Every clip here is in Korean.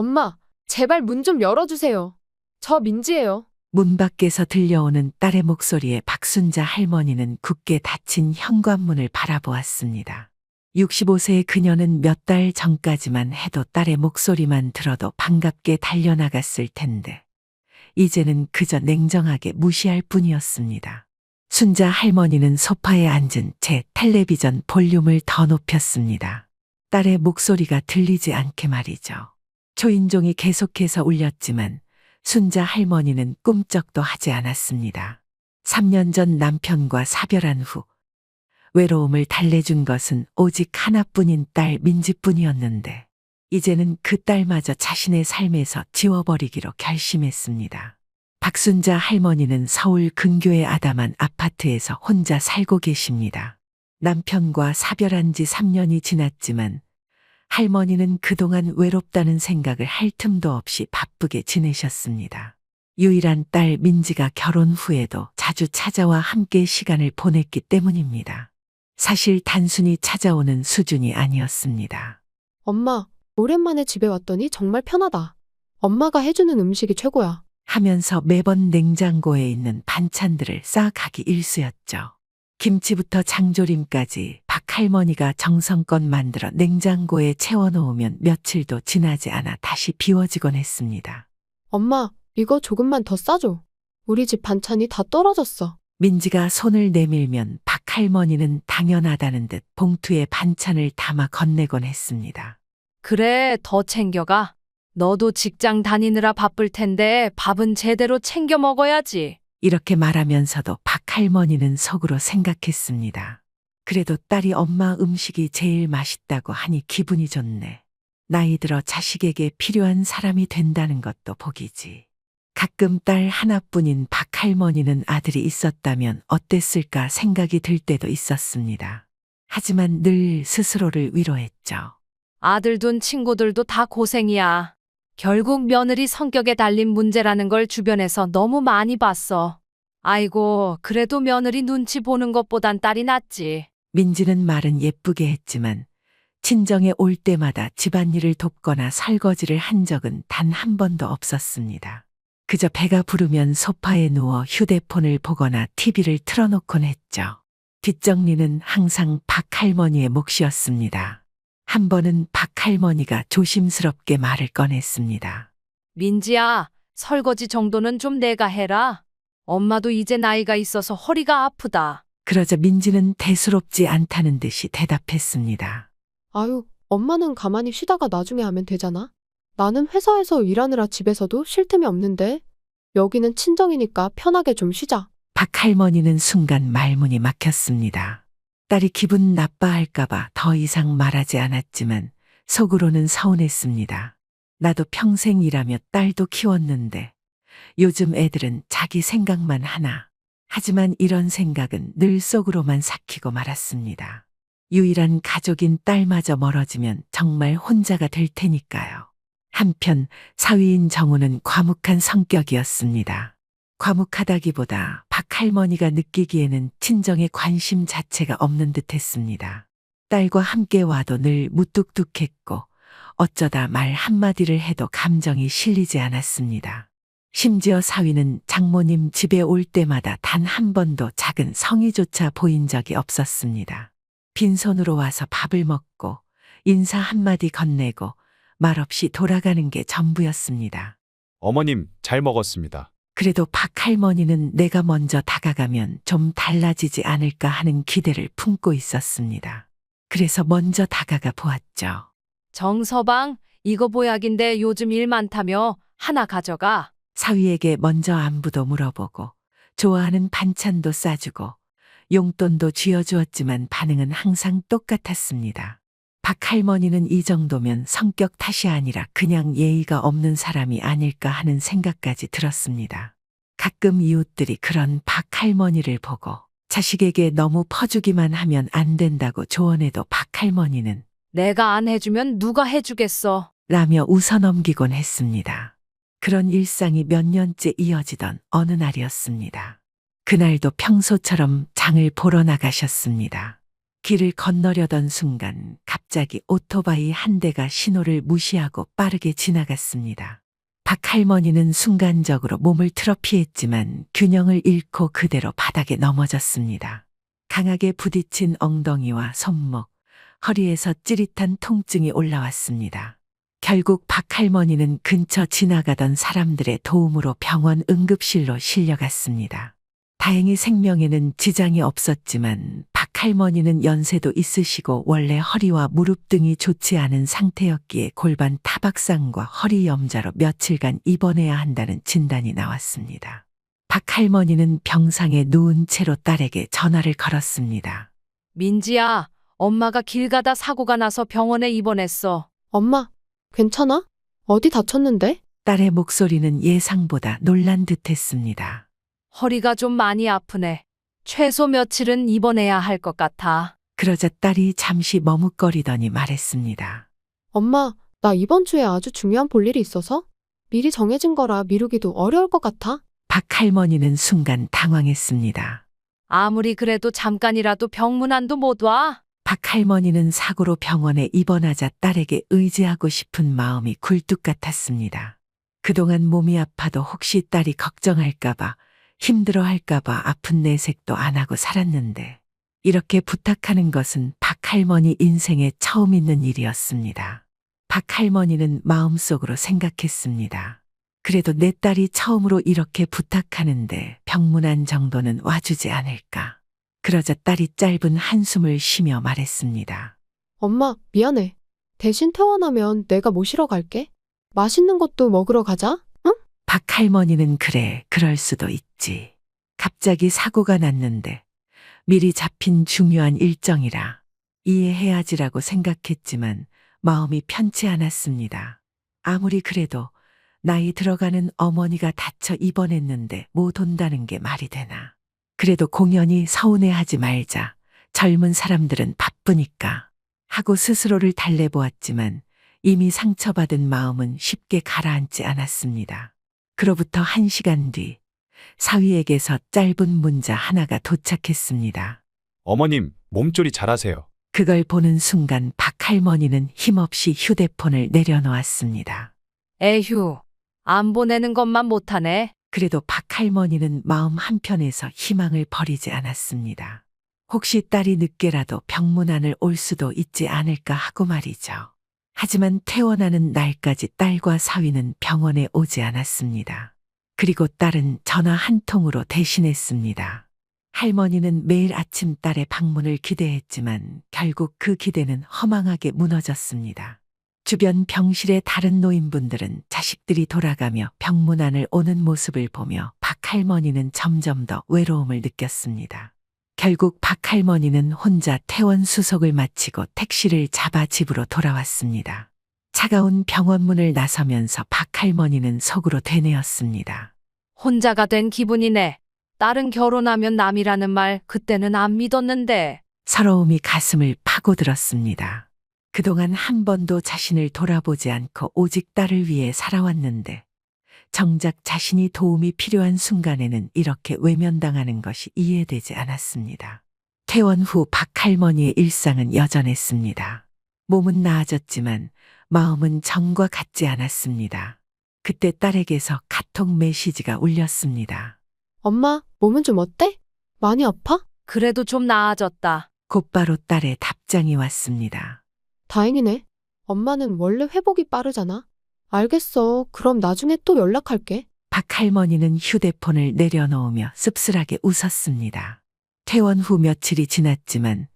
엄마, 제발 문 좀 열어주세요. 저 민지예요. 문 밖에서 들려오는 딸의 목소리에 박순자 할머니는 굳게 닫힌 현관문을 바라보았습니다. 65세의 그녀는 몇 달 전까지만 해도 딸의 목소리만 들어도 반갑게 달려나갔을 텐데 이제는 그저 냉정하게 무시할 뿐이었습니다. 순자 할머니는 소파에 앉은 채 텔레비전 볼륨을 더 높였습니다. 딸의 목소리가 들리지 않게 말이죠. 초인종이 계속해서 울렸지만 순자 할머니는 꿈쩍도 하지 않았습니다. 3년 전 남편과 사별한 후 외로움을 달래준 것은 오직 하나뿐인 딸 민지뿐이었는데 이제는 그 딸마저 자신의 삶에서 지워버리기로 결심했습니다. 박순자 할머니는 서울 근교의 아담한 아파트에서 혼자 살고 계십니다. 남편과 사별한 지 3년이 지났지만 할머니는 그동안 외롭다는 생각을 할 틈도 없이 바쁘게 지내셨습니다. 유일한 딸 민지가 결혼 후에도 자주 찾아와 함께 시간을 보냈기 때문입니다. 사실 단순히 찾아오는 수준이 아니었습니다. 엄마, 오랜만에 집에 왔더니 정말 편하다. 엄마가 해주는 음식이 최고야. 하면서 매번 냉장고에 있는 반찬들을 쌓아가기 일쑤였죠. 김치부터 장조림까지 박 할머니가 정성껏 만들어 냉장고에 채워놓으면 며칠도 지나지 않아 다시 비워지곤 했습니다. 엄마, 이거 조금만 더 싸줘. 우리 집 반찬이 다 떨어졌어. 민지가 손을 내밀면 박 할머니는 당연하다는 듯 봉투에 반찬을 담아 건네곤 했습니다. 그래, 더 챙겨가. 너도 직장 다니느라 바쁠 텐데 밥은 제대로 챙겨 먹어야지. 이렇게 말하면서도 박 할머니는 속으로 생각했습니다. 그래도 딸이 엄마 음식이 제일 맛있다고 하니 기분이 좋네. 나이 들어 자식에게 필요한 사람이 된다는 것도 복이지. 가끔 딸 하나뿐인 박 할머니는 아들이 있었다면 어땠을까 생각이 들 때도 있었습니다. 하지만 늘 스스로를 위로했죠. 아들 둔 친구들도 다 고생이야. 결국 며느리 성격에 달린 문제라는 걸 주변에서 너무 많이 봤어. 아이고, 그래도 며느리 눈치 보는 것보단 딸이 낫지. 민지는 말은 예쁘게 했지만 친정에 올 때마다 집안일을 돕거나 설거지를 한 적은 단 한 번도 없었습니다. 그저 배가 부르면 소파에 누워 휴대폰을 보거나 TV를 틀어놓곤 했죠. 뒷정리는 항상 박 할머니의 몫이었습니다. 한 번은 박 할머니가 조심스럽게 말을 꺼냈습니다. 민지야, 설거지 정도는 좀 내가 해라. 엄마도 이제 나이가 있어서 허리가 아프다. 그러자 민지는 대수롭지 않다는 듯이 대답했습니다. 아유, 엄마는 가만히 쉬다가 나중에 하면 되잖아. 나는 회사에서 일하느라 집에서도 쉴 틈이 없는데 여기는 친정이니까 편하게 좀 쉬자. 박 할머니는 순간 말문이 막혔습니다. 딸이 기분 나빠할까봐 더 이상 말하지 않았지만 속으로는 서운했습니다. 나도 평생 일하며 딸도 키웠는데 요즘 애들은 자기 생각만 하나. 하지만 이런 생각은 늘 속으로만 삭히고 말았습니다. 유일한 가족인 딸마저 멀어지면 정말 혼자가 될 테니까요. 한편 사위인 정우는 과묵한 성격이었습니다. 과묵하다기보다 박 할머니가 느끼기에는 친정에 관심 자체가 없는 듯했습니다. 딸과 함께 와도 늘 무뚝뚝했고 어쩌다 말 한마디를 해도 감정이 실리지 않았습니다. 심지어 사위는 장모님 집에 올 때마다 단 한 번도 작은 성의조차 보인 적이 없었습니다. 빈손으로 와서 밥을 먹고 인사 한마디 건네고 말없이 돌아가는 게 전부였습니다. 어머님, 잘 먹었습니다. 그래도 박 할머니는 내가 먼저 다가가면 좀 달라지지 않을까 하는 기대를 품고 있었습니다. 그래서 먼저 다가가 보았죠. 정서방, 이거 보약인데 요즘 일 많다며 하나 가져가. 사위에게 먼저 안부도 물어보고 좋아하는 반찬도 싸주고 용돈도 쥐어주었지만 반응은 항상 똑같았습니다. 박 할머니는 이 정도면 성격 탓이 아니라 그냥 예의가 없는 사람이 아닐까 하는 생각까지 들었습니다. 가끔 이웃들이 그런 박 할머니를 보고 자식에게 너무 퍼주기만 하면 안 된다고 조언해도 박 할머니는 내가 안 해주면 누가 해주겠어. 라며 웃어넘기곤 했습니다. 그런 일상이 몇 년째 이어지던 어느 날이었습니다. 그날도 평소처럼 장을 보러 나가셨습니다. 길을 건너려던 순간 갑자기 오토바이 한 대가 신호를 무시하고 빠르게 지나갔습니다. 박 할머니는 순간적으로 몸을 틀어 피했지만 균형을 잃고 그대로 바닥에 넘어졌습니다. 강하게 부딪힌 엉덩이와 손목, 허리에서 찌릿한 통증이 올라왔습니다. 결국 박 할머니는 근처 지나가던 사람들의 도움으로 병원 응급실로 실려갔습니다. 다행히 생명에는 지장이 없었지만 박 할머니는 연세도 있으시고 원래 허리와 무릎 등이 좋지 않은 상태였기에 골반 타박상과 허리 염좌로 며칠간 입원해야 한다는 진단이 나왔습니다. 박 할머니는 병상에 누운 채로 딸에게 전화를 걸었습니다. 민지야, 엄마가 길 가다 사고가 나서 병원에 입원했어. 엄마, 괜찮아? 어디 다쳤는데? 딸의 목소리는 예상보다 놀란 듯했습니다. 허리가 좀 많이 아프네. 최소 며칠은 입원해야 할 것 같아. 그러자 딸이 잠시 머뭇거리더니 말했습니다. 엄마, 나 이번 주에 아주 중요한 볼일이 있어서 미리 정해진 거라 미루기도 어려울 것 같아. 박 할머니는 순간 당황했습니다. 아무리 그래도 잠깐이라도 병문안도 못 와? 박 할머니는 사고로 병원에 입원하자 딸에게 의지하고 싶은 마음이 굴뚝 같았습니다. 그동안 몸이 아파도 혹시 딸이 걱정할까봐 힘들어할까봐 아픈 내색도 안 하고 살았는데 이렇게 부탁하는 것은 박 할머니 인생에 처음 있는 일이었습니다. 박 할머니는 마음속으로 생각했습니다. 그래도 내 딸이 처음으로 이렇게 부탁하는데 병문안 정도는 와주지 않을까. 그러자 딸이 짧은 한숨을 쉬며 말했습니다. 엄마, 미안해. 대신 퇴원하면 내가 모시러 갈게. 맛있는 것도 먹으러 가자. 응? 박 할머니는 그래, 그럴 수도 있지. 갑자기 사고가 났는데 미리 잡힌 중요한 일정이라 이해해야지라고 생각했지만 마음이 편치 않았습니다. 아무리 그래도 나이 들어가는 어머니가 다쳐 입원했는데 못 온다는 게 말이 되나. 그래도 공연히 서운해하지 말자. 젊은 사람들은 바쁘니까. 하고 스스로를 달래보았지만 이미 상처받은 마음은 쉽게 가라앉지 않았습니다. 그로부터 1시간 뒤 사위에게서 짧은 문자 하나가 도착했습니다. 어머님, 몸조리 잘하세요. 그걸 보는 순간 박 할머니는 힘없이 휴대폰을 내려놓았습니다. 에휴, 안 보내는 것만 못하네. 그래도 박 할머니는 마음 한편에서 희망을 버리지 않았습니다. 혹시 딸이 늦게라도 병문안을 올 수도 있지 않을까 하고 말이죠. 하지만 퇴원하는 날까지 딸과 사위는 병원에 오지 않았습니다. 그리고 딸은 전화 한 통으로 대신했습니다. 할머니는 매일 아침 딸의 방문을 기대했지만 결국 그 기대는 허망하게 무너졌습니다. 주변 병실의 다른 노인분들은 자식들이 돌아가며 병문안을 오는 모습을 보며 박 할머니는 점점 더 외로움을 느꼈습니다. 결국 박 할머니는 혼자 퇴원 수속을 마치고 택시를 잡아 집으로 돌아왔습니다. 차가운 병원 문을 나서면서 박 할머니는 속으로 되뇌었습니다. 혼자가 된 기분이네. 딸은 결혼하면 남이라는 말 그때는 안 믿었는데. 서러움이 가슴을 파고들었습니다. 그동안 한 번도 자신을 돌아보지 않고 오직 딸을 위해 살아왔는데 정작 자신이 도움이 필요한 순간에는 이렇게 외면당하는 것이 이해되지 않았습니다. 퇴원 후 박 할머니의 일상은 여전했습니다. 몸은 나아졌지만 마음은 전과 같지 않았습니다. 그때 딸에게서 카톡 메시지가 울렸습니다. 엄마, 몸은 좀 어때? 많이 아파? 그래도 좀 나아졌다. 곧바로 딸의 답장이 왔습니다. 다행이네. 엄마는 원래 회복이 빠르잖아. 알겠어. 그럼 나중에 또 연락할게. 박 할머니는 휴대폰을 내려놓으며 씁쓸하게 웃었습니다. 퇴원 후 며칠이 지났지만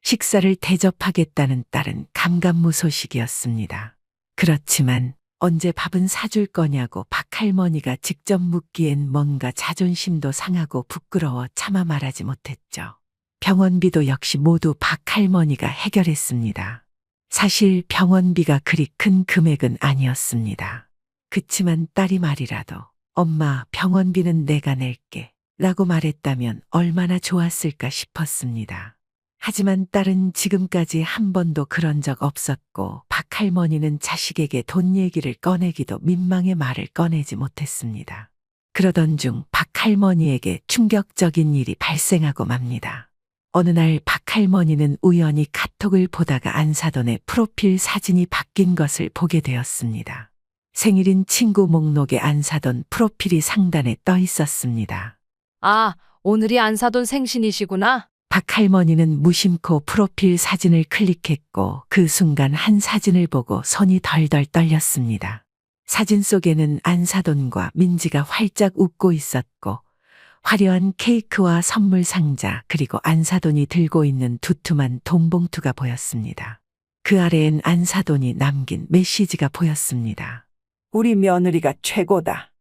식사를 대접하겠다는 딸은 감감무소식이었습니다. 그렇지만 언제 밥은 사줄 거냐고 박 할머니가 직접 묻기엔 뭔가 자존심도 상하고 부끄러워 차마 말하지 못했죠. 병원비도 역시 모두 박 할머니가 해결했습니다. 사실 병원비가 그리 큰 금액은 아니었습니다. 그치만 딸이 말이라도 엄마 병원비는 내가 낼게 라고 말했다면 얼마나 좋았을까 싶었습니다. 하지만 딸은 지금까지 한 번도 그런 적 없었고 박 할머니는 자식에게 돈 얘기를 꺼내기도 민망해 말을 꺼내지 못했습니다. 그러던 중 박 할머니에게 충격적인 일이 발생하고 맙니다. 어느 날 박할머니는 우연히 카톡을 보다가 안사돈의 프로필 사진이 바뀐 것을 보게 되었습니다. 생일인 친구 목록에 안사돈 프로필이 상단에 떠 있었습니다. 아, 오늘이 안사돈 생신이시구나. 박할머니는 무심코 프로필 사진을 클릭했고 그 순간 한 사진을 보고 손이 덜덜 떨렸습니다. 사진 속에는 안사돈과 민지가 활짝 웃고 있었고 화려한 케이크와 선물 상자 그리고 안사돈이 들고 있는 두툼한 돈봉투가 보였습니다. 그 아래엔 안사돈이 남긴 메시지가 보였습니다. 우리 며느리가 최고다.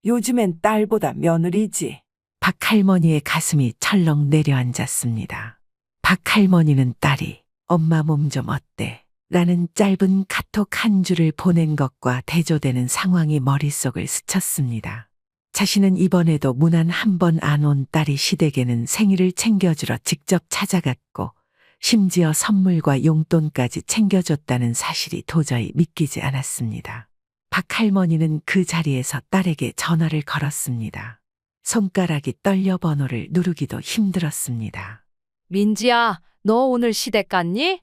요즘엔 딸보다 며느리지. 박할머니의 가슴이 철렁 내려앉았습니다. 박할머니는 딸이 엄마 몸 좀 어때? 라는 짧은 카톡 한 줄을 보낸 것과 대조되는 상황이 머릿속을 스쳤습니다. 자신은 이번에도 무난 한 번 안 온 딸이 시댁에는 생일을 챙겨주러 직접 찾아갔고 심지어 선물과 용돈까지 챙겨줬다는 사실이 도저히 믿기지 않았습니다. 박할머니는 그 자리에서 딸에게 전화를 걸었습니다. 손가락이 떨려 번호를 누르기도 힘들었습니다. 민지야, 너 오늘 시댁 갔니?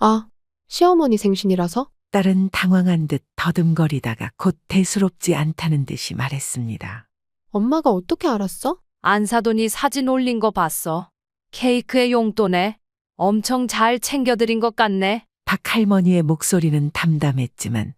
아, 시어머니 생신이라서? 딸은 당황한 듯 더듬거리다가 곧 대수롭지 않다는 듯이 말했습니다. 엄마가 어떻게 알았어? 안사돈이 사진 올린 거 봤어. 케이크에 용돈에 엄청 잘 챙겨드린 것 같네. 박할머니의 목소리는 담담했지만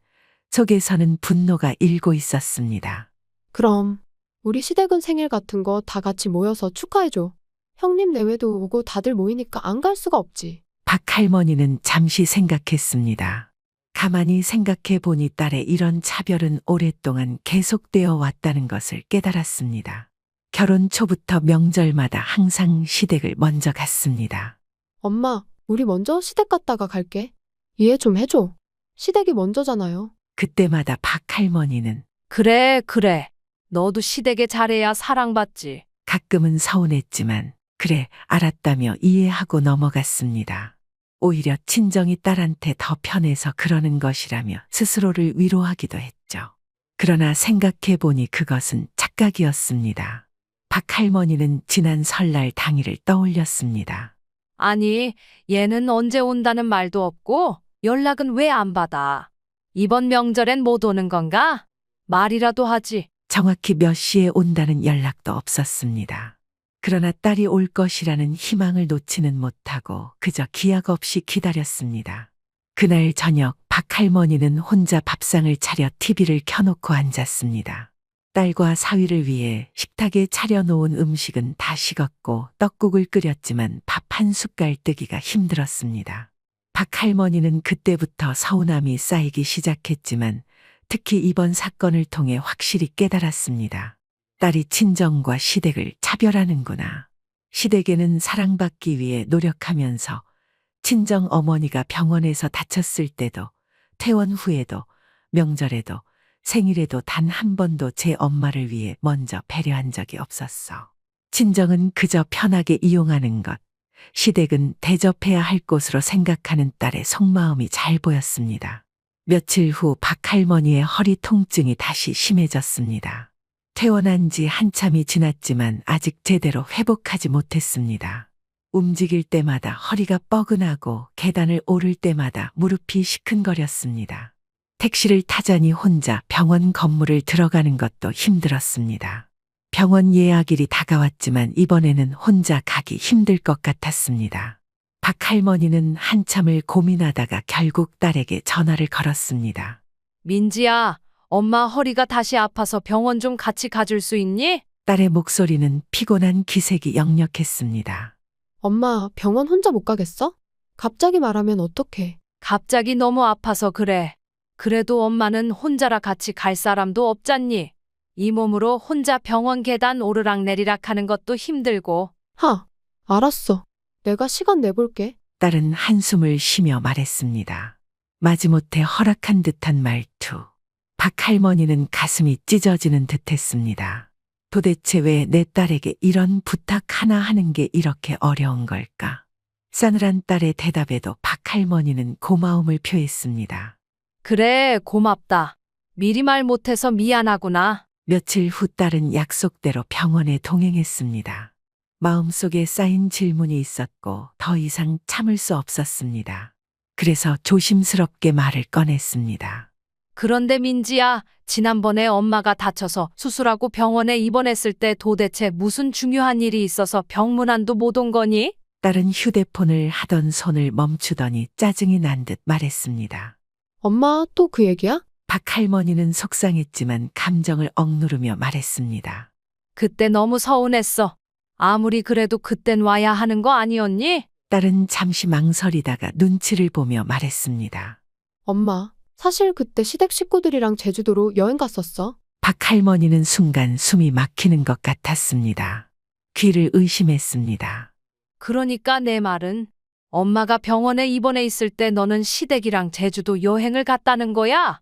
속에서는 분노가 일고 있었습니다. 그럼 우리 시댁은 생일 같은 거 다 같이 모여서 축하해줘. 형님 내외도 오고 다들 모이니까 안 갈 수가 없지. 박할머니는 잠시 생각했습니다. 가만히 생각해 보니 딸의 이런 차별은 오랫동안 계속되어 왔다는 것을 깨달았습니다. 결혼 초부터 명절마다 항상 시댁을 먼저 갔습니다. 엄마, 우리 먼저 시댁 갔다가 갈게. 이해 좀 해줘. 시댁이 먼저잖아요. 그때마다 박할머니는 그래, 그래. 너도 시댁에 잘해야 사랑받지. 가끔은 서운했지만 그래 알았다며 이해하고 넘어갔습니다. 오히려 친정이 딸한테 더 편해서 그러는 것이라며 스스로를 위로하기도 했죠. 그러나 생각해 보니 그것은 착각이었습니다. 박할머니는 지난 설날 당일을 떠올렸습니다. 아니, 얘는 언제 온다는 말도 없고 연락은 왜 안 받아? 이번 명절엔 못 오는 건가? 말이라도 하지. 정확히 몇 시에 온다는 연락도 없었습니다. 그러나 딸이 올 것이라는 희망을 놓지는 못하고 그저 기약 없이 기다렸습니다. 그날 저녁 박할머니는 혼자 밥상을 차려 TV를 켜놓고 앉았습니다. 딸과 사위를 위해 식탁에 차려놓은 음식은 다 식었고 떡국을 끓였지만 밥 한 숟갈 뜨기가 힘들었습니다. 박할머니는 그때부터 서운함이 쌓이기 시작했지만 특히 이번 사건을 통해 확실히 깨달았습니다. 딸이 친정과 시댁을 차별하는구나. 시댁에는 사랑받기 위해 노력하면서 친정 어머니가 병원에서 다쳤을 때도 퇴원 후에도 명절에도 생일에도 단 한 번도 제 엄마를 위해 먼저 배려한 적이 없었어. 친정은 그저 편하게 이용하는 것, 시댁은 대접해야 할 곳으로 생각하는 딸의 속마음이 잘 보였습니다. 며칠 후 박할머니의 허리 통증이 다시 심해졌습니다. 퇴원한 지 한참이 지났지만 아직 제대로 회복하지 못했습니다. 움직일 때마다 허리가 뻐근하고 계단을 오를 때마다 무릎이 시큰거렸습니다. 택시를 타자니 혼자 병원 건물을 들어가는 것도 힘들었습니다. 병원 예약일이 다가왔지만 이번에는 혼자 가기 힘들 것 같았습니다. 박할머니는 한참을 고민하다가 결국 딸에게 전화를 걸었습니다. 민지야, 엄마 허리가 다시 아파서 병원 좀 같이 가줄 수 있니? 딸의 목소리는 피곤한 기색이 역력했습니다. 엄마, 병원 혼자 못 가겠어? 갑자기 말하면 어떡해. 갑자기 너무 아파서 그래. 그래도 엄마는 혼자라 같이 갈 사람도 없잖니. 이 몸으로 혼자 병원 계단 오르락 내리락 하는 것도 힘들고. 알았어. 내가 시간 내볼게. 딸은 한숨을 쉬며 말했습니다. 마지못해 허락한 듯한 말투. 박할머니는 가슴이 찢어지는 듯했습니다. 도대체 왜 내 딸에게 이런 부탁 하나 하는 게 이렇게 어려운 걸까? 싸늘한 딸의 대답에도 박할머니는 고마움을 표했습니다. 그래, 고맙다. 미리 말 못해서 미안하구나. 며칠 후 딸은 약속대로 병원에 동행했습니다. 마음속에 쌓인 질문이 있었고 더 이상 참을 수 없었습니다. 그래서 조심스럽게 말을 꺼냈습니다. 그런데 민지야, 지난번에 엄마가 다쳐서 수술하고 병원에 입원했을 때 도대체 무슨 중요한 일이 있어서 병문안도 못 온 거니? 딸은 휴대폰을 하던 손을 멈추더니 짜증이 난 듯 말했습니다. 엄마, 또 그 얘기야? 박할머니는 속상했지만 감정을 억누르며 말했습니다. 그때 너무 서운했어. 아무리 그래도 그땐 와야 하는 거 아니었니? 딸은 잠시 망설이다가 눈치를 보며 말했습니다. 엄마, 사실 그때 시댁 식구들이랑 제주도로 여행 갔었어. 박할머니는 순간 숨이 막히는 것 같았습니다. 귀를 의심했습니다. 그러니까 내 말은 엄마가 병원에 입원해 있을 때 너는 시댁이랑 제주도 여행을 갔다는 거야?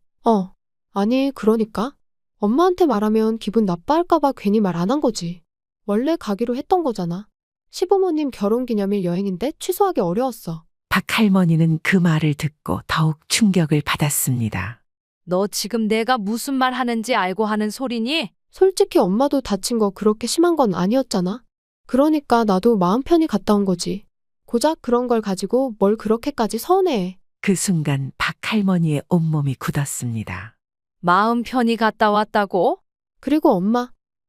아니, 그러니까. 엄마한테 말하면 기분 나빠할까봐 괜히 말 안 한 거지. 원래 가기로 했던 거잖아. 시부모님 결혼기념일 여행인데 취소하기 어려웠어. 박할머니는 그 말을 듣고 더욱 충격을 받았습니다. 너 지금 내가 무슨 말 하는지 알고 하는 소리니? 솔직히 엄마도 다친 거 그렇게 심한 건 아니었잖아. 그러니까 나도 마음 편히 갔다 온 거지. 고작 그런 걸 가지고 뭘 그렇게까지 서운해해. 그 순간 박할머니의 온몸이 굳었습니다. 마음 편히 갔다 왔다고? 그리고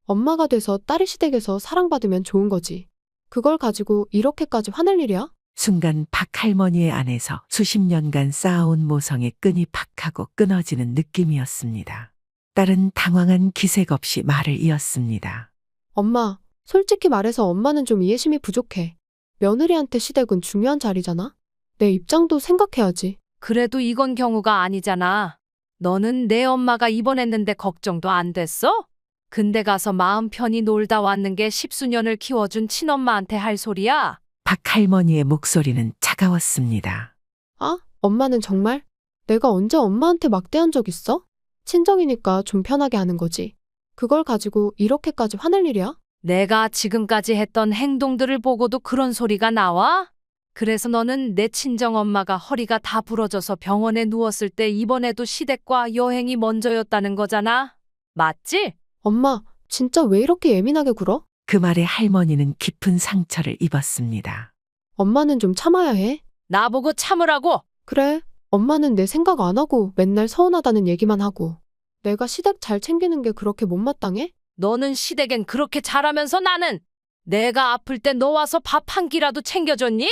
엄마가 돼서 딸이 시댁에서 사랑받으면 좋은 거지. 그걸 가지고 이렇게까지 화낼 일이야? 순간 박할머니의 안에서 수십 년간 쌓아온 모성의 끈이 팍 하고 끊어지는 느낌이었습니다. 딸은 당황한 기색 없이 말을 이었습니다. 엄마, 솔직히 말해서 엄마는 좀 이해심이 부족해. 며느리한테 시댁은 중요한 자리잖아? 내 입장도 생각해야지. 그래도 이건 경우가 아니잖아. 너는 내 엄마가 입원했는데 걱정도 안 됐어? 근데 가서 마음 편히 놀다 왔는 게 십수년을 키워준 친엄마한테 할 소리야? 박할머니의 목소리는 차가웠습니다. 아, 엄마는 정말? 내가 언제 엄마한테 막대한 적 있어? 친정이니까 좀 편하게 하는 거지. 그걸 가지고 이렇게까지 화낼 일이야? 내가 지금까지 했던 행동들을 보고도 그런 소리가 나와? 그래서 너는 내 친정엄마가 허리가 다 부러져서 병원에 누웠을 때 입원해도 시댁과 여행이 먼저였다는 거잖아? 맞지? 엄마, 진짜 왜 이렇게 예민하게 굴어? 그 말에 할머니는 깊은 상처를 입었습니다. 엄마는 좀 참아야 해. 나보고 참으라고! 그래, 엄마는 내 생각 안 하고 맨날 서운하다는 얘기만 하고. 내가 시댁 잘 챙기는 게 그렇게 못마땅해? 너는 시댁엔 그렇게 잘하면서 나는 내가 아플 때 너 와서 밥 한 끼라도 챙겨줬니?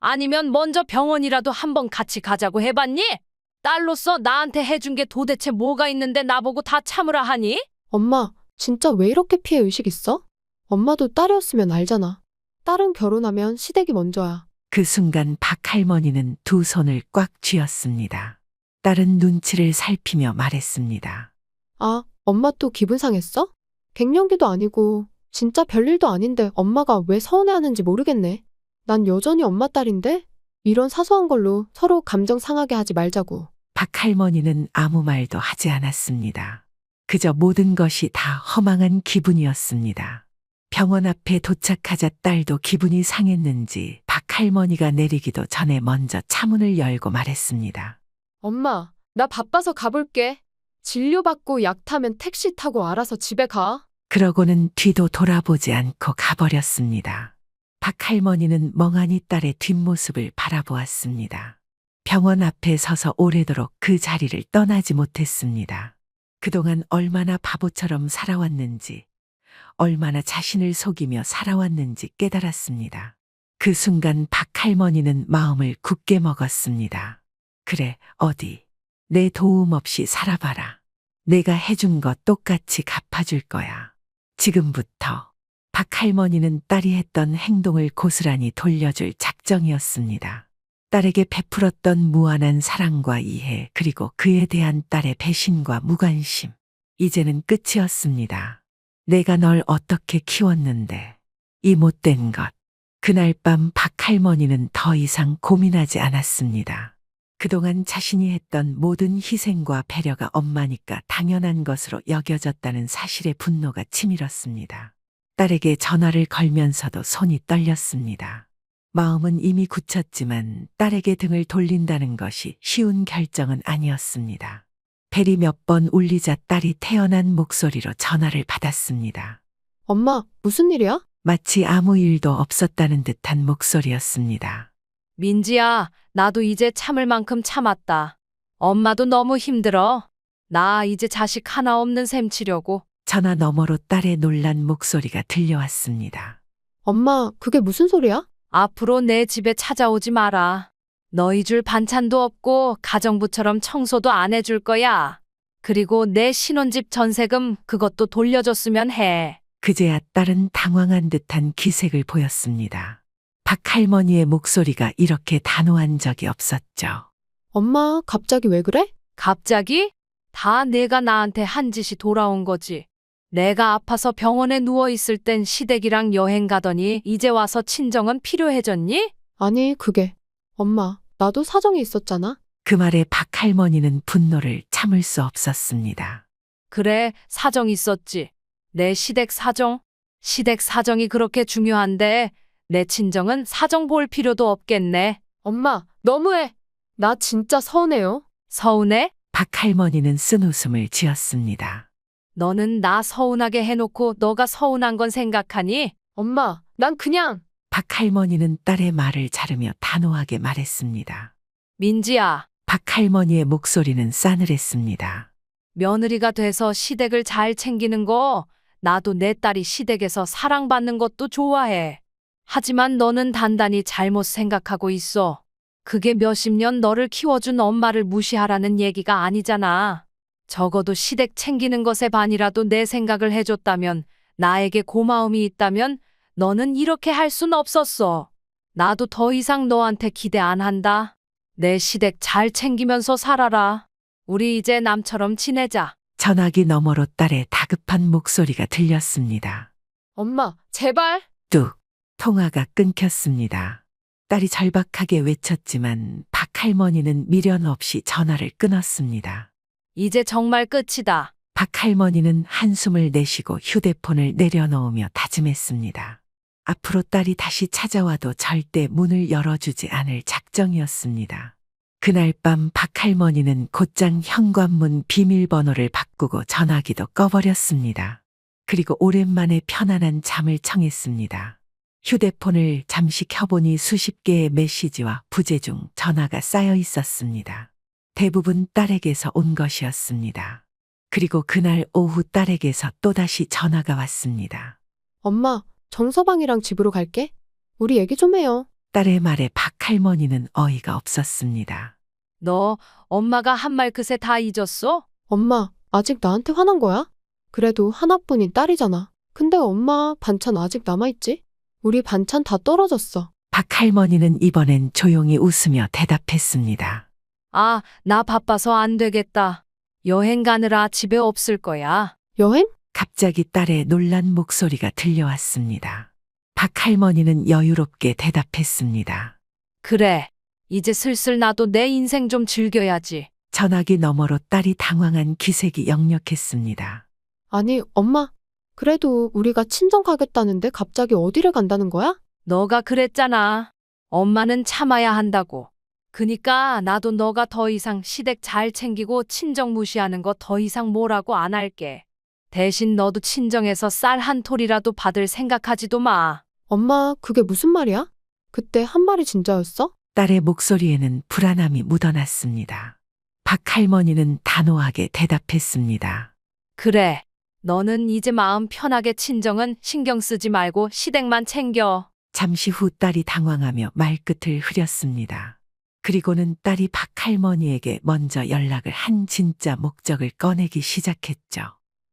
아니면 먼저 병원이라도 한번 같이 가자고 해봤니? 딸로서 나한테 해준 게 도대체 뭐가 있는데 나보고 다 참으라 하니? 엄마, 진짜 왜 이렇게 피해 의식 있어? 엄마도 딸이었으면 알잖아. 딸은 결혼하면 시댁이 먼저야. 그 순간 박할머니는 두 손을 꽉 쥐었습니다. 딸은 눈치를 살피며 말했습니다. 아, 엄마 또 기분 상했어? 갱년기도 아니고 진짜 별일도 아닌데 엄마가 왜 서운해하는지 모르겠네. 난 여전히 엄마 딸인데? 이런 사소한 걸로 서로 감정 상하게 하지 말자고. 박할머니는 아무 말도 하지 않았습니다. 그저 모든 것이 다 허망한 기분이었습니다. 병원 앞에 도착하자 딸도 기분이 상했는지 박할머니가 내리기도 전에 먼저 차문을 열고 말했습니다. 엄마, 나 바빠서 가볼게. 진료받고 약 타면 택시 타고 알아서 집에 가. 그러고는 뒤도 돌아보지 않고 가버렸습니다. 박할머니는 멍하니 딸의 뒷모습을 바라보았습니다. 병원 앞에 서서 오래도록 그 자리를 떠나지 못했습니다. 그동안 얼마나 바보처럼 살아왔는지, 얼마나 자신을 속이며 살아왔는지 깨달았습니다. 그 순간 박할머니는 마음을 굳게 먹었습니다. 그래, 어디. 내 도움 없이 살아봐라. 내가 해준 것 똑같이 갚아줄 거야. 지금부터. 박할머니는 딸이 했던 행동을 고스란히 돌려줄 작정이었습니다. 딸에게 베풀었던 무한한 사랑과 이해, 그리고 그에 대한 딸의 배신과 무관심. 이제는 끝이었습니다. 내가 널 어떻게 키웠는데. 이 못된 것. 그날 밤 박할머니는 더 이상 고민하지 않았습니다. 그동안 자신이 했던 모든 희생과 배려가 엄마니까 당연한 것으로 여겨졌다는 사실에 분노가 치밀었습니다. 딸에게 전화를 걸면서도 손이 떨렸습니다. 마음은 이미 굳혔지만 딸에게 등을 돌린다는 것이 쉬운 결정은 아니었습니다. 벨이 몇 번 울리자 딸이 태연한 목소리로 전화를 받았습니다. 엄마, 무슨 일이야? 마치 아무 일도 없었다는 듯한 목소리였습니다. 민지야, 나도 이제 참을 만큼 참았다. 엄마도 너무 힘들어. 나 이제 자식 하나 없는 셈 치려고. 전화 너머로 딸의 놀란 목소리가 들려왔습니다. 엄마, 그게 무슨 소리야? 앞으로 내 집에 찾아오지 마라. 너희 줄 반찬도 없고 가정부처럼 청소도 안 해줄 거야. 그리고 내 신혼집 전세금 그것도 돌려줬으면 해. 그제야 딸은 당황한 듯한 기색을 보였습니다. 박 할머니의 목소리가 이렇게 단호한 적이 없었죠. 엄마, 갑자기 왜 그래? 갑자기? 다 내가 나한테 한 짓이 돌아온 거지. 내가 아파서 병원에 누워 있을 땐 시댁이랑 여행 가더니 이제 와서 친정은 필요해졌니? 아니, 그게. 엄마, 나도 사정이 있었잖아. 그 말에 박 할머니는 분노를 참을 수 없었습니다. 그래, 사정 있었지. 내 시댁 사정? 시댁 사정이 그렇게 중요한데 내 친정은 사정 볼 필요도 없겠네. 엄마, 너무해. 나 진짜 서운해요. 서운해? 박 할머니는 쓴웃음을 지었습니다. 너는 나 서운하게 해놓고 너가 서운한 건 생각하니? 엄마, 난 그냥. 박 할머니는 딸의 말을 자르며 단호하게 말했습니다. 민지야, 박 할머니의 목소리는 싸늘했습니다. 며느리가 돼서 시댁을 잘 챙기는 거 나도 내 딸이 시댁에서 사랑받는 것도 좋아해. 하지만 너는 단단히 잘못 생각하고 있어. 그게 몇십 년 너를 키워준 엄마를 무시하라는 얘기가 아니잖아. 적어도 시댁 챙기는 것에 반이라도 내 생각을 해줬다면, 나에게 고마움이 있다면 너는 이렇게 할 순 없었어. 나도 더 이상 너한테 기대 안 한다. 내 시댁 잘 챙기면서 살아라. 우리 이제 남처럼 지내자. 전화기 너머로 딸의 다급한 목소리가 들렸습니다. 엄마, 제발. 뚝! 통화가 끊겼습니다. 딸이 절박하게 외쳤지만 박 할머니는 미련 없이 전화를 끊었습니다. 이제 정말 끝이다. 박 할머니는 한숨을 내쉬고 휴대폰을 내려놓으며 다짐했습니다. 앞으로 딸이 다시 찾아와도 절대 문을 열어주지 않을 작정이었습니다. 그날 밤 박 할머니는 곧장 현관문 비밀번호를 바꾸고 전화기도 꺼버렸습니다. 그리고 오랜만에 편안한 잠을 청했습니다. 휴대폰을 잠시 켜보니 수십 개의 메시지와 부재중 전화가 쌓여 있었습니다. 대부분 딸에게서 온 것이었습니다. 그리고 그날 오후 딸에게서 또다시 전화가 왔습니다. 엄마, 정서방이랑 집으로 갈게. 우리 얘기 좀 해요. 딸의 말에 박 할머니는 어이가 없었습니다. 너 엄마가 한 말 그새 다 잊었어? 엄마, 아직 나한테 화난 거야? 그래도 하나뿐인 딸이잖아. 근데 엄마 반찬 아직 남아있지? 우리 반찬 다 떨어졌어. 박 할머니는 이번엔 조용히 웃으며 대답했습니다. 아, 나 바빠서 안 되겠다. 여행 가느라 집에 없을 거야. 여행? 갑자기 딸의 놀란 목소리가 들려왔습니다. 박 할머니는 여유롭게 대답했습니다. 그래, 이제 슬슬 나도 내 인생 좀 즐겨야지. 전화기 너머로 딸이 당황한 기색이 역력했습니다. 아니, 엄마. 그래도 우리가 친정 가겠다는데 갑자기 어디를 간다는 거야? 너가 그랬잖아. 엄마는 참아야 한다고. 그니까 나도 너가 더 이상 시댁 잘 챙기고 친정 무시하는 거 더 이상 뭐라고 안 할게. 대신 너도 친정에서 쌀 한 톨이라도 받을 생각하지도 마. 엄마, 그게 무슨 말이야? 그때 한 말이 진짜였어? 딸의 목소리에는 불안함이 묻어났습니다. 박 할머니는 단호하게 대답했습니다. 그래, 너는 이제 마음 편하게 친정은 신경 쓰지 말고 시댁만 챙겨. 잠시 후 딸이 당황하며 말끝을 흐렸습니다. 그리고는 딸이 박 할머니에게 먼저 연락을 한 진짜 목적을 꺼내기 시작했죠.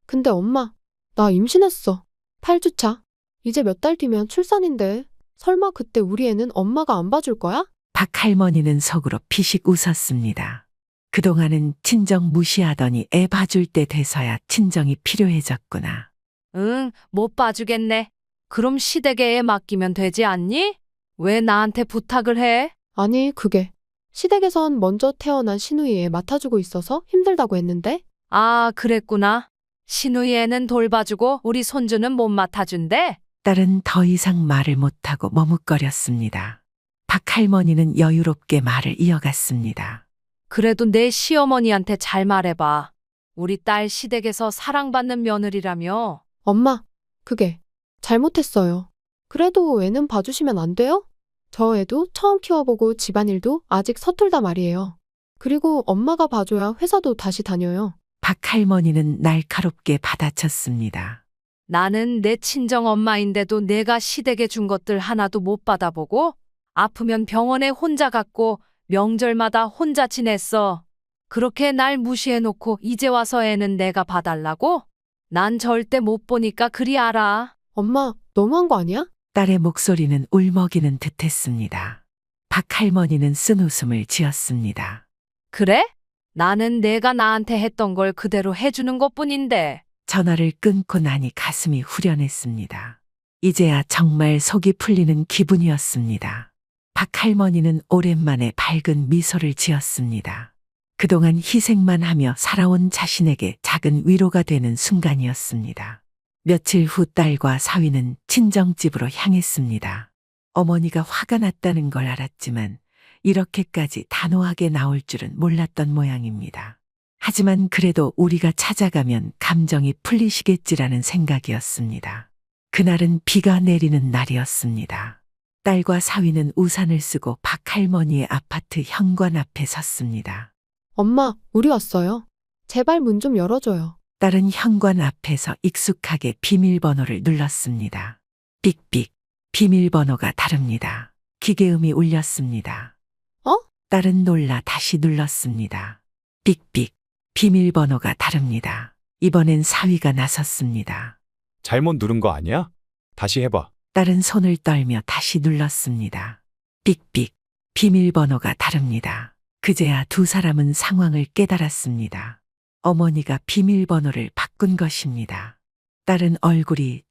근데 엄마, 나 임신했어. 8주차. 이제 몇 달 뒤면 출산인데 설마 그때 우리 애는 엄마가 안 봐줄 거야? 박 할머니는 속으로 피식 웃었습니다. 그동안은 친정 무시하더니 애 봐줄 때 돼서야 친정이 필요해졌구나. 응, 못 봐주겠네. 그럼 시댁에 애 맡기면 되지 않니? 왜 나한테 부탁을 해? 아니, 그게. 시댁에선 먼저 태어난 시누이 애 맡아주고 있어서 힘들다고 했는데? 아, 그랬구나. 시누이 애는 돌봐주고 우리 손주는 못 맡아준대? 딸은 더 이상 말을 못하고 머뭇거렸습니다. 박 할머니는 여유롭게 말을 이어갔습니다. 그래도 내 시어머니한테 잘 말해봐. 우리 딸 시댁에서 사랑받는 며느리라며. 엄마, 그게. 잘못했어요. 그래도 애는 봐주시면 안 돼요? 저 애도 처음 키워보고 집안일도 아직 서툴다 말이에요. 그리고 엄마가 봐줘야 회사도 다시 다녀요. 박 할머니는 날카롭게 받아쳤습니다. 나는 내 친정 엄마인데도 내가 시댁에 준 것들 하나도 못 받아보고 아프면 병원에 혼자 갔고 명절마다 혼자 지냈어. 그렇게 날 무시해놓고 이제 와서 애는 내가 봐달라고? 난 절대 못 보니까 그리 알아. 엄마, 너무한 거 아니야? 딸의 목소리는 울먹이는 듯했습니다. 박 할머니는 쓴웃음을 지었습니다. 그래? 나는 내가 나한테 했던 걸 그대로 해주는 것뿐인데. 전화를 끊고 나니 가슴이 후련했습니다. 이제야 정말 속이 풀리는 기분이었습니다. 박 할머니는 오랜만에 밝은 미소를 지었습니다. 그동안 희생만 하며 살아온 자신에게 작은 위로가 되는 순간이었습니다. 며칠 후 딸과 사위는 친정집으로 향했습니다. 어머니가 화가 났다는 걸 알았지만 이렇게까지 단호하게 나올 줄은 몰랐던 모양입니다. 하지만 그래도 우리가 찾아가면 감정이 풀리시겠지라는 생각이었습니다. 그날은 비가 내리는 날이었습니다. 딸과 사위는 우산을 쓰고 박 할머니의 아파트 현관 앞에 섰습니다. 엄마, 우리 왔어요. 제발 문 좀 열어줘요. 딸은 현관 앞에서 익숙하게 비밀번호를 눌렀습니다. 삑삑. 비밀번호가 다릅니다. 기계음이 울렸습니다. 어? 딸은 놀라 다시 눌렀습니다. 삑삑. 비밀번호가 다릅니다. 이번엔 사위가 나섰습니다. 잘못 누른 거 아니야? 다시 해봐. 딸은 손을 떨며 다시 눌렀습니다. 삑삑. 비밀번호가 다릅니다. 그제야 두 사람은 상황을 깨달았습니다. 어머니가 비밀번호를 바꾼 것입니다. 딸은 얼굴이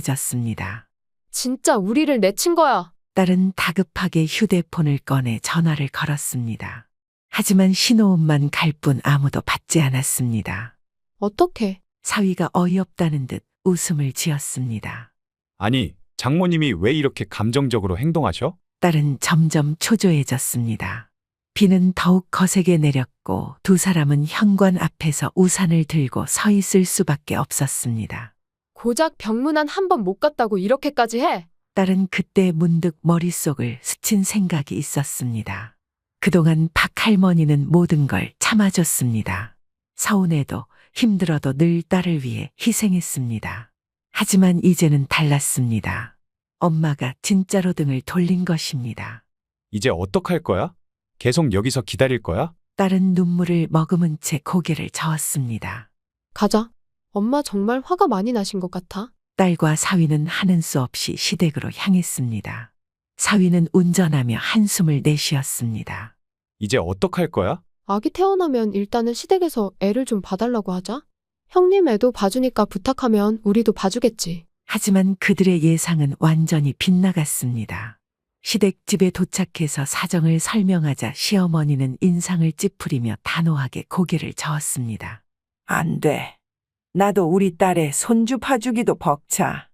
창백해졌습니다. 진짜 우리를 내친 거야. 딸은 다급하게 휴대폰을 꺼내 전화를 걸었습니다. 하지만 신호음만 갈 뿐 아무도 받지 않았습니다. 어떡해. 사위가 어이없다는 듯 웃음을 지었습니다. 아니, 장모님이 왜 이렇게 감정적으로 행동하셔? 딸은 점점 초조해졌습니다. 비는 더욱 거세게 내렸고 두 사람은 현관 앞에서 우산을 들고 서 있을 수밖에 없었습니다. 고작 병문안 한 번 못 갔다고 이렇게까지 해? 딸은 그때 문득 머릿속을 스친 생각이 있었습니다. 그동안 박 할머니는 모든 걸 참아줬습니다. 서운해도 힘들어도 늘 딸을 위해 희생했습니다. 하지만 이제는 달랐습니다. 엄마가 진짜로 등을 돌린 것입니다. 이제 어떡할 거야? 계속 여기서 기다릴 거야? 딸은 눈물을 머금은 채 고개를 저었습니다. 가자. 엄마 정말 화가 많이 나신 것 같아. 딸과 사위는 하는 수 없이 시댁으로 향했습니다. 사위는 운전하며 한숨을 내쉬었습니다. 이제 어떡할 거야? 아기 태어나면 일단은 시댁에서 애를 좀 봐달라고 하자. 형님 애도 봐주니까 부탁하면 우리도 봐주겠지. 하지만 그들의 예상은 완전히 빗나갔습니다. 시댁집에 도착해서 사정을 설명하자 시어머니는 인상을 찌푸리며 단호하게 고개를 저었습니다. 안 돼. 나도 우리 딸의 손주 봐주기도 벅차.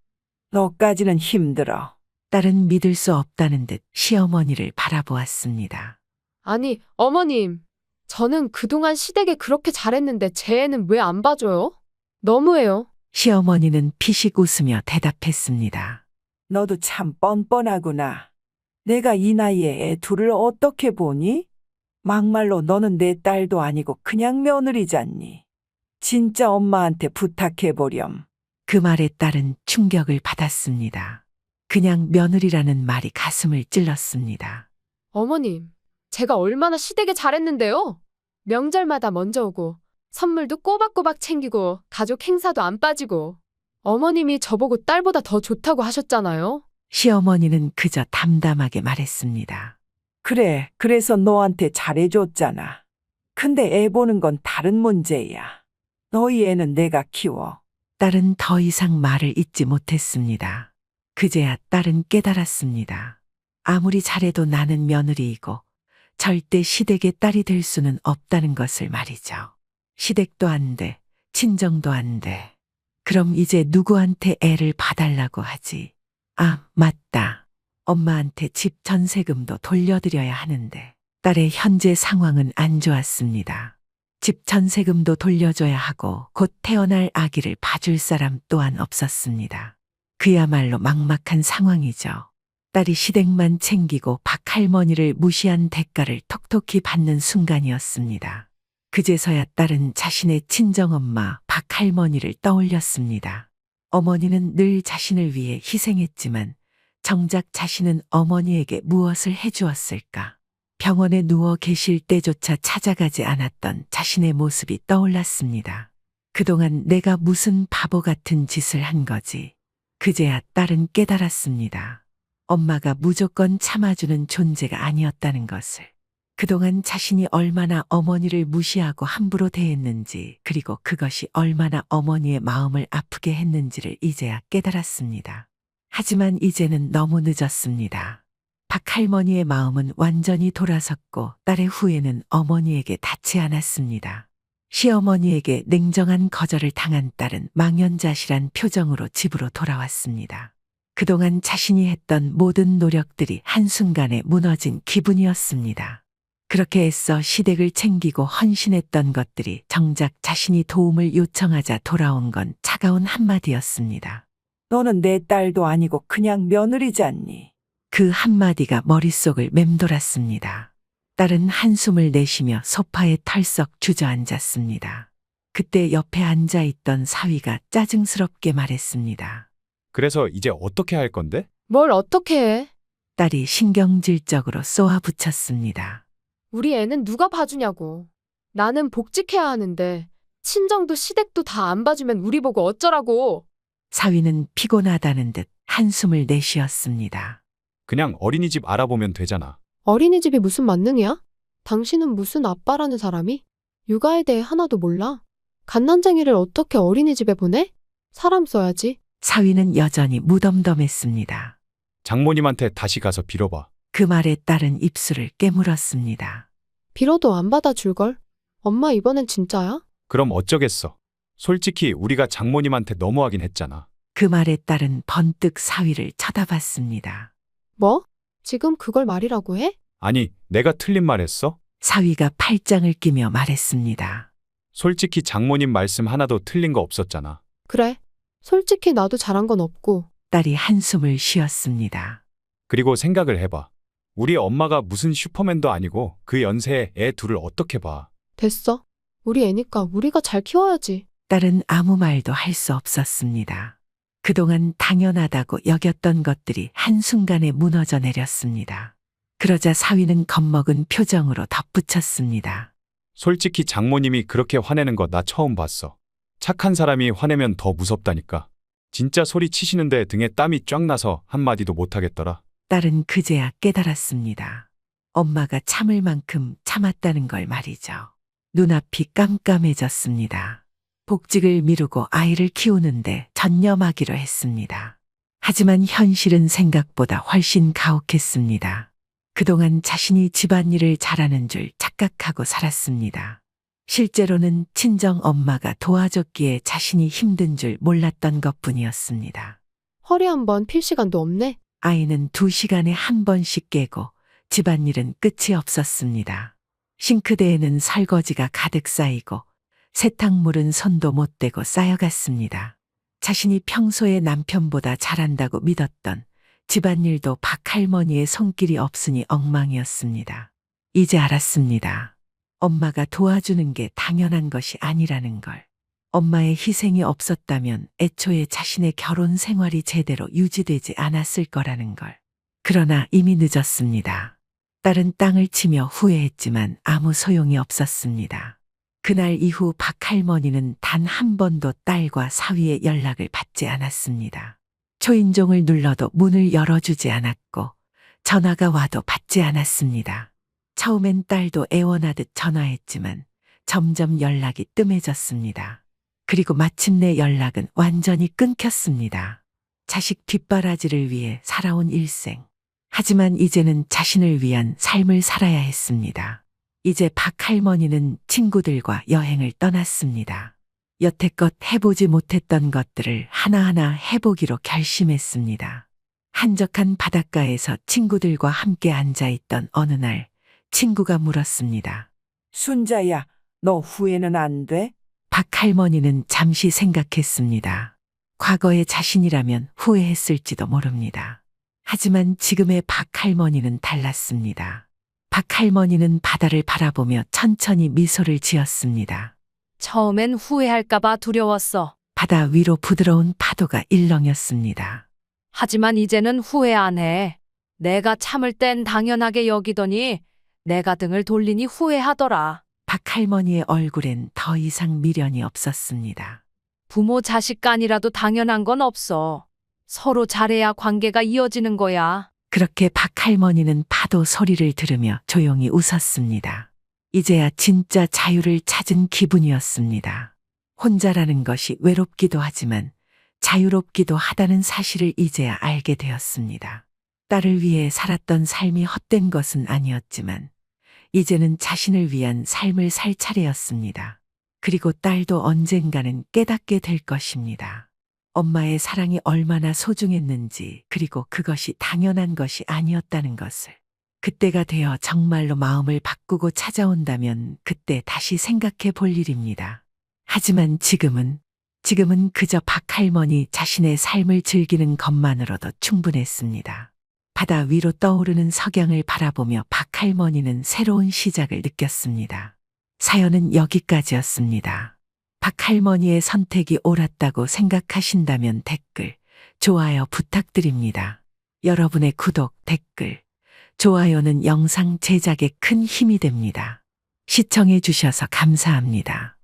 너까지는 힘들어. 딸은 믿을 수 없다는 듯 시어머니를 바라보았습니다. 아니, 어머님. 저는 그동안 시댁에 그렇게 잘했는데 제 애는 왜 안 봐줘요? 너무해요. 시어머니는 피식 웃으며 대답했습니다. 너도 참 뻔뻔하구나. 내가 이 나이에 애 둘을 어떻게 보니? 막말로 너는 내 딸도 아니고 그냥 며느리잖니. 진짜 엄마한테 부탁해보렴. 그 말에 딸은 충격을 받았습니다. 그냥 며느리라는 말이 가슴을 찔렀습니다. 어머님, 제가 얼마나 시댁에 잘했는데요? 명절마다 먼저 오고, 선물도 꼬박꼬박 챙기고, 가족 행사도 안 빠지고. 어머님이 저보고 딸보다 더 좋다고 하셨잖아요. 시어머니는 그저 담담하게 말했습니다. 그래, 그래서 너한테 잘해줬잖아. 근데 애 보는 건 다른 문제야. 너희 애는 내가 키워. 딸은 더 이상 말을 잇지 못했습니다. 그제야 딸은 깨달았습니다. 아무리 잘해도 나는 며느리이고 절대 시댁의 딸이 될 수는 없다는 것을 말이죠. 시댁도 안 돼, 친정도 안 돼. 그럼 이제 누구한테 애를 봐달라고 하지? 아, 맞다. 엄마한테 집 전세금도 돌려드려야 하는데 딸의 현재 상황은 안 좋았습니다. 집 전세금도 돌려줘야 하고 곧 태어날 아기를 봐줄 사람 또한 없었습니다. 그야말로 막막한 상황이죠. 딸이 시댁만 챙기고 박할머니를 무시한 대가를 톡톡히 받는 순간이었습니다. 그제서야 딸은 자신의 친정엄마 박할머니를 떠올렸습니다. 어머니는 늘 자신을 위해 희생했지만 정작 자신은 어머니에게 무엇을 해주었을까? 병원에 누워 계실 때조차 찾아가지 않았던 자신의 모습이 떠올랐습니다. 그동안 내가 무슨 바보 같은 짓을 한 거지. 그제야 딸은 깨달았습니다. 엄마가 무조건 참아주는 존재가 아니었다는 것을. 그동안 자신이 얼마나 어머니를 무시하고 함부로 대했는지, 그리고 그것이 얼마나 어머니의 마음을 아프게 했는지를 이제야 깨달았습니다. 하지만 이제는 너무 늦었습니다. 박할머니의 마음은 완전히 돌아섰고 딸의 후회는 어머니에게 닿지 않았습니다. 시어머니에게 냉정한 거절을 당한 딸은 망연자실한 표정으로 집으로 돌아왔습니다. 그동안 자신이 했던 모든 노력들이 한순간에 무너진 기분이었습니다. 그렇게 애써 시댁을 챙기고 헌신했던 것들이 정작 자신이 도움을 요청하자 돌아온 건 차가운 한마디였습니다. 너는 내 딸도 아니고 그냥 며느리잖니. 그 한마디가 머릿속을 맴돌았습니다. 딸은 한숨을 내쉬며 소파에 털썩 주저앉았습니다. 그때 옆에 앉아있던 사위가 짜증스럽게 말했습니다. 그래서 이제 어떻게 할 건데? 뭘 어떻게 해? 딸이 신경질적으로 쏘아붙였습니다. 우리 애는 누가 봐주냐고. 나는 복직해야 하는데 친정도 시댁도 다 안 봐주면 우리 보고 어쩌라고. 사위는 피곤하다는 듯 한숨을 내쉬었습니다. 그냥 어린이집 알아보면 되잖아. 어린이집이 무슨 만능이야? 당신은 무슨 아빠라는 사람이? 육아에 대해 하나도 몰라? 갓난쟁이를 어떻게 어린이집에 보내? 사람 써야지. 사위는 여전히 무덤덤했습니다. 장모님한테 다시 가서 빌어봐. 그 말에 딸은 입술을 깨물었습니다. 빌어도 안 받아줄걸? 엄마 이번엔 진짜야? 그럼 어쩌겠어. 솔직히 우리가 장모님한테 너무하긴 했잖아. 그 말에 딸은 번뜩 사위를 쳐다봤습니다. 뭐? 지금 그걸 말이라고 해? 아니, 내가 틀린 말 했어? 사위가 팔짱을 끼며 말했습니다. 솔직히 장모님 말씀 하나도 틀린 거 없었잖아. 그래. 솔직히 나도 잘한 건 없고. 딸이 한숨을 쉬었습니다. 그리고 생각을 해봐. 우리 엄마가 무슨 슈퍼맨도 아니고 그 연세에 애 둘을 어떻게 봐. 됐어. 우리 애니까 우리가 잘 키워야지. 딸은 아무 말도 할 수 없었습니다. 그동안 당연하다고 여겼던 것들이 한순간에 무너져 내렸습니다. 그러자 사위는 겁먹은 표정으로 덧붙였습니다. 솔직히 장모님이 그렇게 화내는 거 나 처음 봤어. 착한 사람이 화내면 더 무섭다니까. 진짜 소리 치시는데 등에 땀이 쫙 나서 한마디도 못하겠더라. 딸은 그제야 깨달았습니다. 엄마가 참을 만큼 참았다는 걸 말이죠. 눈앞이 깜깜해졌습니다. 복직을 미루고 아이를 키우는데 전념하기로 했습니다. 하지만 현실은 생각보다 훨씬 가혹했습니다. 그동안 자신이 집안일을 잘하는 줄 착각하고 살았습니다. 실제로는 친정 엄마가 도와줬기에 자신이 힘든 줄 몰랐던 것뿐이었습니다. 허리 한 번 필 시간도 없네. 아이는 2시간에 한 번씩 깨고 집안일은 끝이 없었습니다. 싱크대에는 설거지가 가득 쌓이고 세탁물은 손도 못 대고 쌓여갔습니다. 자신이 평소에 남편보다 잘한다고 믿었던 집안일도 박할머니의 손길이 없으니 엉망이었습니다. 이제 알았습니다. 엄마가 도와주는 게 당연한 것이 아니라는 걸. 엄마의 희생이 없었다면 애초에 자신의 결혼 생활이 제대로 유지되지 않았을 거라는 걸. 그러나 이미 늦었습니다. 딸은 땅을 치며 후회했지만 아무 소용이 없었습니다. 그날 이후 박할머니는 단 한 번도 딸과 사위의 연락을 받지 않았습니다. 초인종을 눌러도 문을 열어주지 않았고 전화가 와도 받지 않았습니다. 처음엔 딸도 애원하듯 전화했지만 점점 연락이 뜸해졌습니다. 그리고 마침내 연락은 완전히 끊겼습니다. 자식 뒷바라지를 위해 살아온 일생. 하지만 이제는 자신을 위한 삶을 살아야 했습니다. 이제 박할머니는 친구들과 여행을 떠났습니다. 여태껏 해보지 못했던 것들을 하나하나 해보기로 결심했습니다. 한적한 바닷가에서 친구들과 함께 앉아있던 어느 날 친구가 물었습니다. 순자야, 너 후회는 안 돼? 박할머니는 잠시 생각했습니다. 과거의 자신이라면 후회했을지도 모릅니다. 하지만 지금의 박 할머니는 달랐습니다. 박 할머니는 바다를 바라보며 천천히 미소를 지었습니다. 처음엔 후회할까봐 두려웠어. 바다 위로 부드러운 파도가 일렁였습니다. 하지만 이제는 후회 안 해. 내가 참을 땐 당연하게 여기더니 내가 등을 돌리니 후회하더라. 박 할머니의 얼굴엔 더 이상 미련이 없었습니다. 부모 자식 간이라도 당연한 건 없어. 서로 잘해야 관계가 이어지는 거야. 그렇게 박 할머니는 파도 소리를 들으며 조용히 웃었습니다. 이제야 진짜 자유를 찾은 기분이었습니다. 혼자라는 것이 외롭기도 하지만 자유롭기도 하다는 사실을 이제야 알게 되었습니다. 딸을 위해 살았던 삶이 헛된 것은 아니었지만 이제는 자신을 위한 삶을 살 차례였습니다. 그리고 딸도 언젠가는 깨닫게 될 것입니다. 엄마의 사랑이 얼마나 소중했는지, 그리고 그것이 당연한 것이 아니었다는 것을. 그때가 되어 정말로 마음을 바꾸고 찾아온다면 그때 다시 생각해 볼 일입니다. 하지만 지금은 그저 박 할머니 자신의 삶을 즐기는 것만으로도 충분했습니다. 바다 위로 떠오르는 석양을 바라보며 박 할머니는 새로운 시작을 느꼈습니다. 사연은 여기까지였습니다. 박 할머니의 선택이 옳았다고 생각하신다면 댓글, 좋아요 부탁드립니다. 여러분의 구독, 댓글, 좋아요는 영상 제작에 큰 힘이 됩니다. 시청해 주셔서 감사합니다.